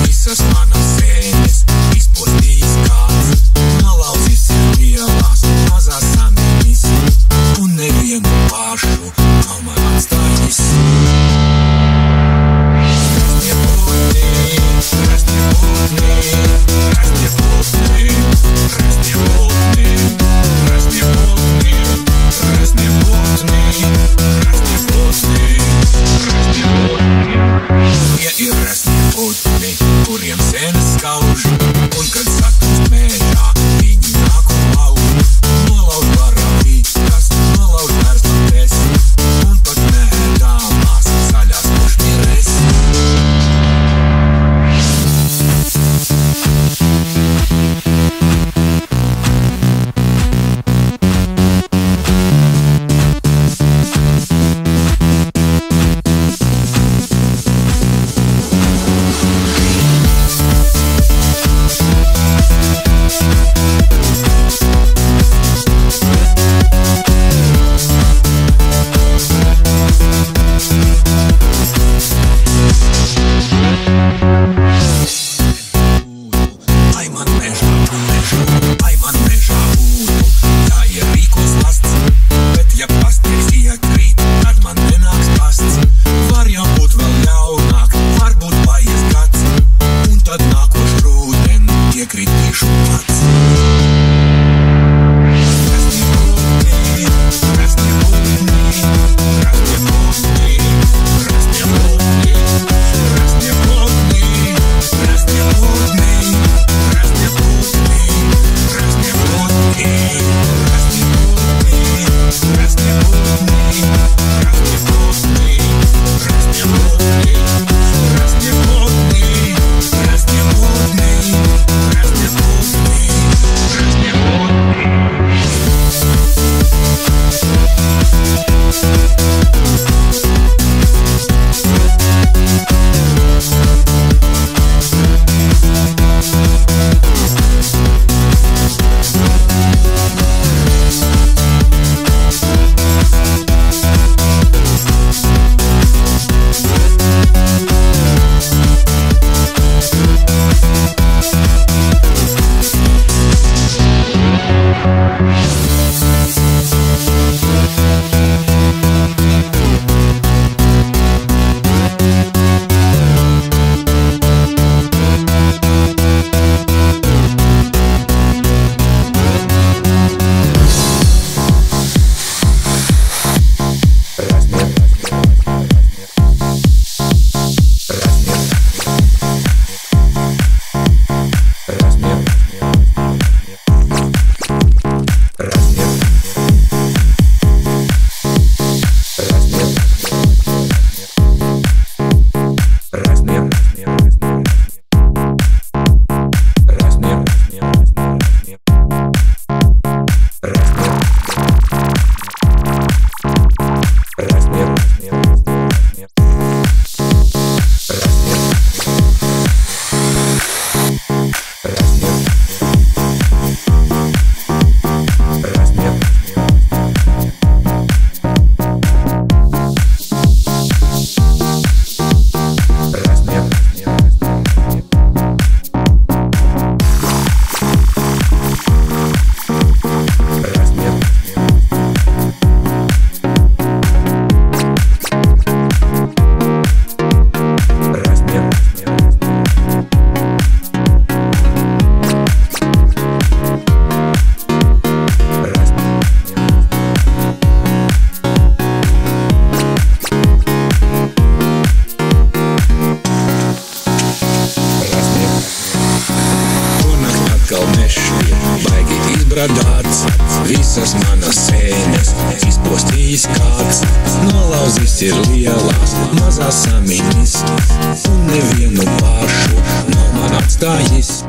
Visas manas sēnes izpostījis kāds, nolauzis ir lielās, mazās samiņas, un nevienu pašu nav man atstājis. Kuriem sēnes skauž, un kad satūst mēžā, viņi nāk un lauž. Nolauž baravītas, nolauž mērslates, un pat mēdāmās zaļās pušķires. Bradāts, visas manas sēnes izpostījis kāds, nolauzis ir lielās, mazās samiņas, un nevienu pašu nav man atstājis.